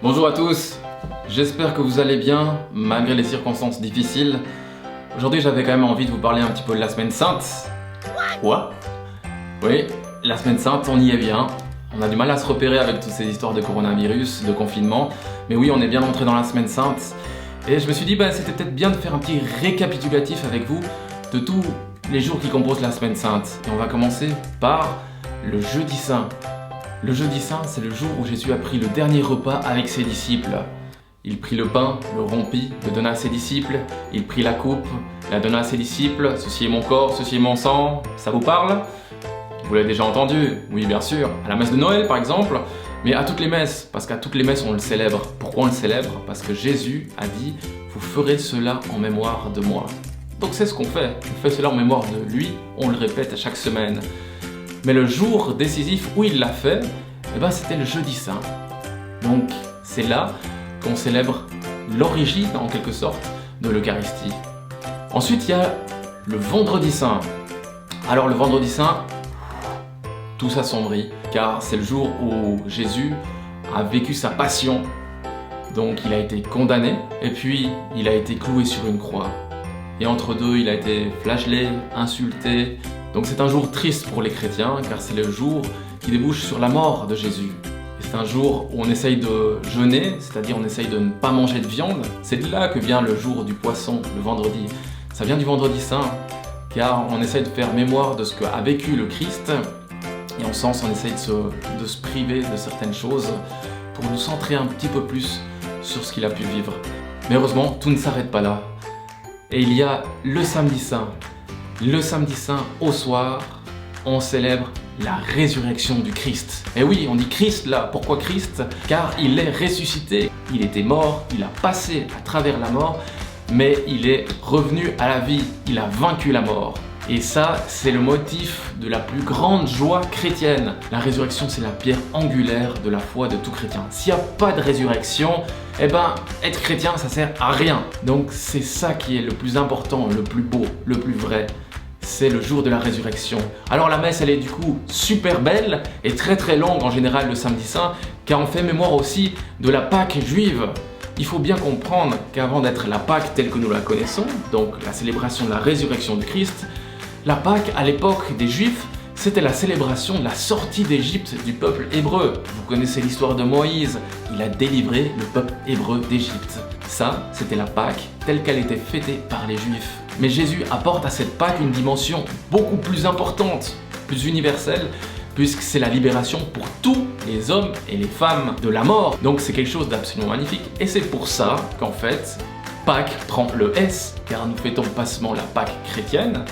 Bonjour à tous, j'espère que vous allez bien malgré les circonstances difficiles. Aujourd'hui j'avais quand même envie de vous parler un petit peu de la semaine sainte. Quoi? Oui, la semaine sainte, on y est bien. On a du mal à se repérer avec toutes ces histoires de coronavirus, de confinement. Mais oui, on est bien entré dans la semaine sainte. Et je me suis dit, c'était peut-être bien de faire un petit récapitulatif avec vous de tous les jours qui composent la semaine sainte. Et on va commencer par le jeudi saint. Le jeudi saint, c'est le jour où Jésus a pris le dernier repas avec ses disciples. Il prit le pain, le rompit, le donna à ses disciples. Il prit la coupe, la donna à ses disciples. Ceci est mon corps, ceci est mon sang. Ça vous parle? Vous l'avez déjà entendu? Oui, bien sûr. À la messe de Noël, par exemple. Mais à toutes les messes, parce qu'à toutes les messes, on le célèbre. Pourquoi on le célèbre? Parce que Jésus a dit « Vous ferez cela en mémoire de moi ». Donc c'est ce qu'on fait. On fait cela en mémoire de lui. On le répète à chaque semaine. Mais le jour décisif où il l'a fait, c'était le jeudi saint. Donc c'est là qu'on célèbre l'origine, en quelque sorte, de l'Eucharistie. Ensuite, il y a le vendredi saint. Alors le vendredi saint, tout s'assombrit, car c'est le jour où Jésus a vécu sa passion. Donc il a été condamné, et puis il a été cloué sur une croix. Et entre deux, il a été flagellé, insulté. Donc c'est un jour triste pour les chrétiens, car c'est le jour qui débouche sur la mort de Jésus. Et c'est un jour où on essaye de jeûner, c'est-à-dire on essaye de ne pas manger de viande. C'est de là que vient le jour du poisson, le vendredi. Ça vient du vendredi saint, car on essaye de faire mémoire de ce qu'a vécu le Christ. Et en sens, on essaye de se priver de certaines choses pour nous centrer un petit peu plus sur ce qu'il a pu vivre. Mais heureusement, tout ne s'arrête pas là. Et il y a le samedi saint. Le samedi saint, au soir, on célèbre la résurrection du Christ. Et oui, on dit Christ là. Pourquoi Christ? Car il est ressuscité. Il était mort, il a passé à travers la mort, mais il est revenu à la vie. Il a vaincu la mort. Et ça, c'est le motif de la plus grande joie chrétienne. La résurrection, c'est la pierre angulaire de la foi de tout chrétien. S'il n'y a pas de résurrection, être chrétien, ça sert à rien. Donc c'est ça qui est le plus important, le plus beau, le plus vrai. C'est le jour de la résurrection. Alors la messe, elle est du coup super belle et très très longue en général le samedi saint, car on fait mémoire aussi de la Pâque juive. Il faut bien comprendre qu'avant d'être la Pâque telle que nous la connaissons, donc la célébration de la résurrection du Christ, la Pâque, à l'époque des Juifs, c'était la célébration de la sortie d'Égypte du peuple hébreu. Vous connaissez l'histoire de Moïse, il a délivré le peuple hébreu d'Égypte. Ça, c'était la Pâque telle qu'elle était fêtée par les Juifs. Mais Jésus apporte à cette Pâque une dimension beaucoup plus importante, plus universelle, puisque c'est la libération pour tous les hommes et les femmes de la mort. Donc c'est quelque chose d'absolument magnifique. Et c'est pour ça qu'en fait, Pâques prend le S, car nous fêtons pas seulement la Pâque chrétienne,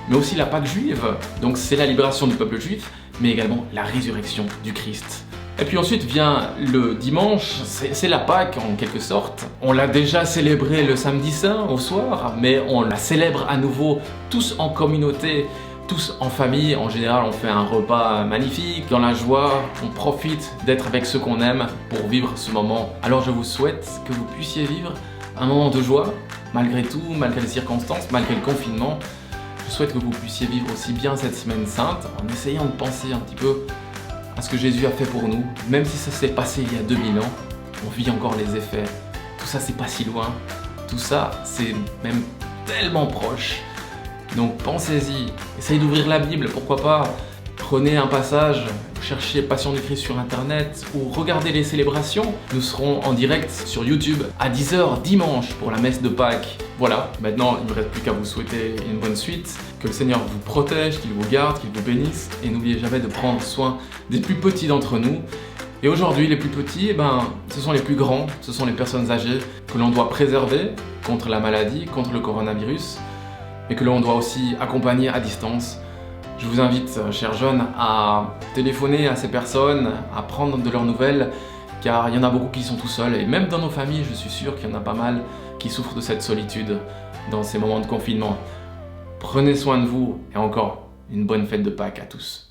mais aussi la Pâque juive. Donc c'est la libération du peuple juif, mais également la résurrection du Christ. Et puis ensuite vient le dimanche, c'est la Pâque en quelque sorte. On l'a déjà célébré le samedi saint au soir, mais on la célèbre à nouveau tous en communauté, tous en famille. En général, on fait un repas magnifique, dans la joie, on profite d'être avec ceux qu'on aime pour vivre ce moment. Alors je vous souhaite que vous puissiez vivre un moment de joie, malgré tout, malgré les circonstances, malgré le confinement. Je souhaite que vous puissiez vivre aussi bien cette semaine sainte en essayant de penser un petit peu à ce que Jésus a fait pour nous. Même si ça s'est passé il y a 2000 ans, on vit encore les effets. Tout ça, c'est pas si loin. Tout ça, c'est même tellement proche. Donc pensez-y, essayez d'ouvrir la Bible, pourquoi pas. Prenez un passage, cherchez Passion du Christ sur internet ou regardez les célébrations. Nous serons en direct sur YouTube à 10 h dimanche pour la messe de Pâques. Voilà, maintenant il ne me reste plus qu'à vous souhaiter une bonne suite, que le Seigneur vous protège, qu'il vous garde, qu'il vous bénisse et n'oubliez jamais de prendre soin des plus petits d'entre nous. Et aujourd'hui, les plus petits, ce sont les plus grands, ce sont les personnes âgées que l'on doit préserver contre la maladie, contre le coronavirus, mais que l'on doit aussi accompagner à distance. Je vous invite, chers jeunes, à téléphoner à ces personnes, à prendre de leurs nouvelles, car il y en a beaucoup qui sont tout seuls, et même dans nos familles, je suis sûr qu'il y en a pas mal qui souffrent de cette solitude dans ces moments de confinement. Prenez soin de vous, et encore, une bonne fête de Pâques à tous.